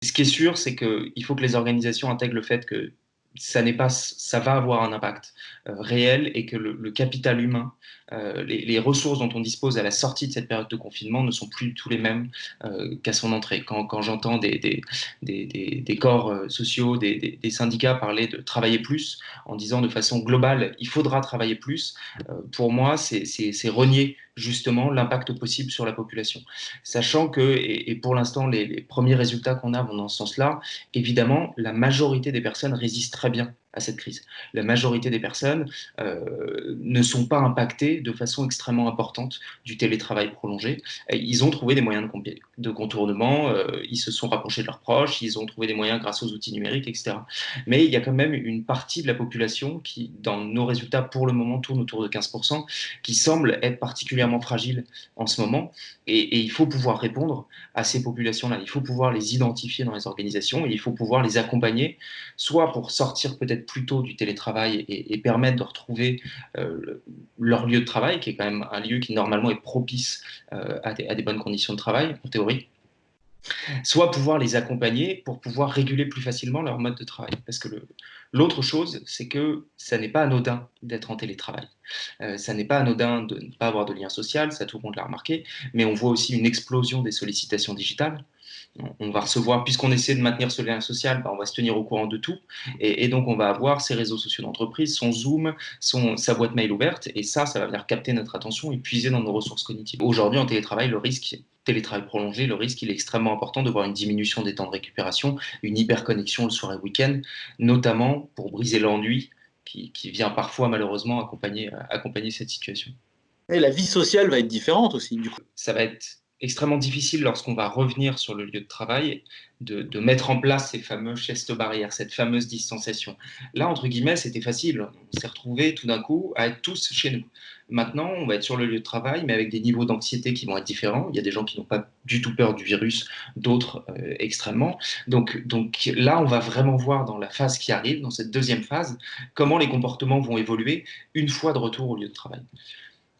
Ce qui est sûr, c'est qu'il faut que les organisations intègrent le fait que ça va avoir un impact réel et que le capital humain, les ressources dont on dispose à la sortie de cette période de confinement ne sont plus du tout les mêmes qu'à son entrée. Quand j'entends des corps sociaux, des syndicats parler de travailler plus, en disant de façon globale, il faudra travailler plus, pour moi, c'est renier justement l'impact possible sur la population. Sachant que, et pour l'instant, les premiers résultats qu'on a vont dans ce sens-là, évidemment, la majorité des personnes résistent très bien à cette crise. La majorité des personnes ne sont pas impactées de façon extrêmement importante du télétravail prolongé. Et ils ont trouvé des moyens de contournement, ils se sont rapprochés de leurs proches, ils ont trouvé des moyens grâce aux outils numériques, etc. Mais il y a quand même une partie de la population qui, dans nos résultats pour le moment, tourne autour de 15%, qui semble être particulièrement fragile en ce moment. Et il faut pouvoir répondre à ces populations-là. Il faut pouvoir les identifier dans les organisations et il faut pouvoir les accompagner, soit pour sortir peut-être plus tôt du télétravail et permettre de retrouver leur lieu de travail, qui est quand même un lieu qui normalement est propice à des bonnes conditions de travail, en théorie, soit pouvoir les accompagner pour pouvoir réguler plus facilement leur mode de travail. Parce que l'autre chose, c'est que ça n'est pas anodin d'être en télétravail. Ça n'est pas anodin de ne pas avoir de lien social, ça tout le monde l'a remarqué, mais on voit aussi une explosion des sollicitations digitales. On va recevoir, puisqu'on essaie de maintenir ce lien social, bah, on va se tenir au courant de tout. Et donc, on va avoir ses réseaux sociaux d'entreprise, son Zoom, sa boîte mail ouverte. Et ça va venir capter notre attention et puiser dans nos ressources cognitives. Aujourd'hui, en télétravail, télétravail prolongé, le risque, il est extrêmement important de voir une diminution des temps de récupération, une hyperconnexion le soir et le week-end, notamment pour briser l'ennui qui vient parfois malheureusement accompagner cette situation. Et la vie sociale va être différente aussi, du coup. Ça va être extrêmement difficile lorsqu'on va revenir sur le lieu de travail de mettre en place ces fameux gestes barrières, cette fameuse distanciation. Là, entre guillemets, c'était facile. On s'est retrouvés tout d'un coup à être tous chez nous. Maintenant, on va être sur le lieu de travail, mais avec des niveaux d'anxiété qui vont être différents. Il y a des gens qui n'ont pas du tout peur du virus, d'autres extrêmement. Donc là, on va vraiment voir dans la phase qui arrive, dans cette deuxième phase, comment les comportements vont évoluer une fois de retour au lieu de travail.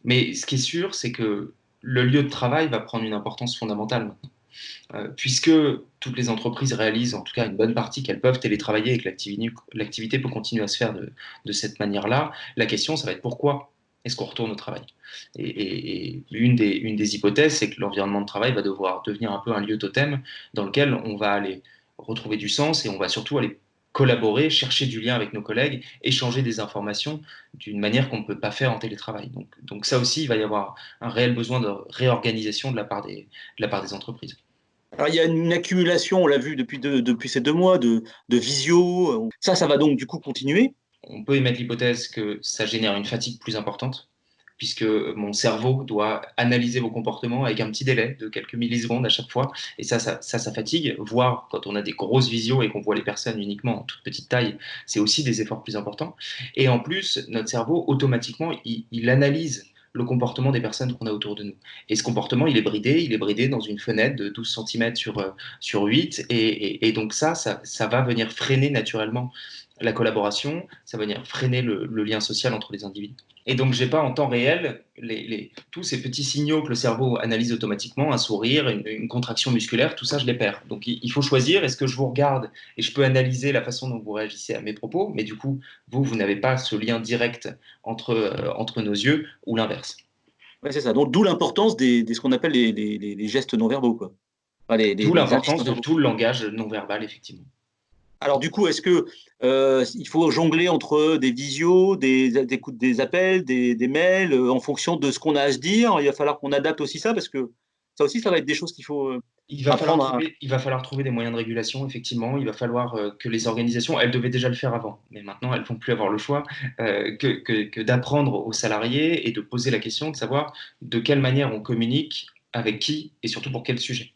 Mais ce qui est sûr, c'est que le lieu de travail va prendre une importance fondamentale maintenant. Puisque toutes les entreprises réalisent, en tout cas une bonne partie, qu'elles peuvent télétravailler et que l'activité peut continuer à se faire de cette manière-là, la question, ça va être pourquoi est-ce qu'on retourne au travail. Et une des hypothèses, c'est que l'environnement de travail va devoir devenir un peu un lieu totem dans lequel on va aller retrouver du sens et on va surtout aller collaborer, chercher du lien avec nos collègues, échanger des informations d'une manière qu'on ne peut pas faire en télétravail. Donc ça aussi, il va y avoir un réel besoin de réorganisation de la part des entreprises. Alors, il y a une accumulation, on l'a vu depuis ces 2 mois, de visio. Ça va donc du coup continuer. On peut émettre l'hypothèse que ça génère une fatigue plus importante, puisque mon cerveau doit analyser vos comportements avec un petit délai de quelques millisecondes à chaque fois, et ça fatigue, voire quand on a des grosses visios et qu'on voit les personnes uniquement en toute petite taille, c'est aussi des efforts plus importants. Et en plus, notre cerveau, automatiquement, il analyse le comportement des personnes qu'on a autour de nous. Et ce comportement, il est bridé dans une fenêtre de 12 cm sur 8, et donc ça va venir freiner naturellement la collaboration, ça va venir freiner le lien social entre les individus. Et donc, j'ai pas en temps réel tous ces petits signaux que le cerveau analyse automatiquement, un sourire, une contraction musculaire, tout ça, je les perds. Donc, il faut choisir, est-ce que je vous regarde et je peux analyser la façon dont vous réagissez à mes propos, mais du coup, vous n'avez pas ce lien direct entre nos yeux, ou l'inverse. Ouais, c'est ça. Donc, d'où l'importance ce qu'on appelle les gestes non verbaux, quoi. Enfin, D'où les indices l'importance non de verbaux. tout le langage non verbal, effectivement. Alors, du coup, est-ce que il faut jongler entre des visios, des appels, des mails, en fonction de ce qu'on a à se dire? Il va falloir qu'on adapte aussi ça, parce que ça aussi, ça va être des choses qu'il faut apprendre à. Il va falloir trouver des moyens de régulation, effectivement. Il va falloir que les organisations, elles devaient déjà le faire avant, mais maintenant elles ne vont plus avoir le choix, que d'apprendre aux salariés et de poser la question de savoir de quelle manière on communique, avec qui et surtout pour quel sujet.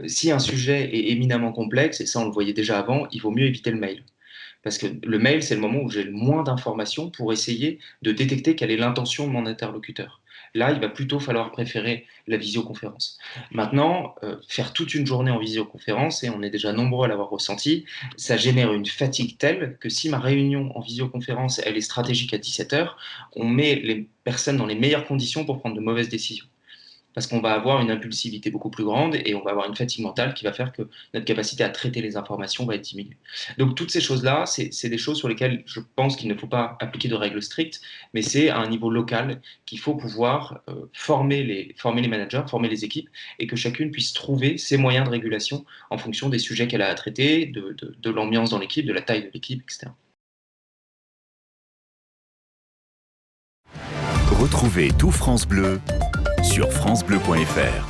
Si un sujet est éminemment complexe, et ça on le voyait déjà avant, il vaut mieux éviter le mail. Parce que le mail, c'est le moment où j'ai le moins d'informations pour essayer de détecter quelle est l'intention de mon interlocuteur. Là, il va plutôt falloir préférer la visioconférence. Maintenant, faire toute une journée en visioconférence, et on est déjà nombreux à l'avoir ressenti, ça génère une fatigue telle que si ma réunion en visioconférence, elle est stratégique à 17 heures, on met les personnes dans les meilleures conditions pour prendre de mauvaises décisions. parce qu'on va avoir une impulsivité beaucoup plus grande et on va avoir une fatigue mentale qui va faire que notre capacité à traiter les informations va être diminuée. Donc toutes ces choses-là, c'est des choses sur lesquelles je pense qu'il ne faut pas appliquer de règles strictes, mais c'est à un niveau local qu'il faut pouvoir former les managers, former les équipes, et que chacune puisse trouver ses moyens de régulation en fonction des sujets qu'elle a à traiter, de l'ambiance dans l'équipe, de la taille de l'équipe, etc. Retrouvez tout France Bleu sur francebleu.fr.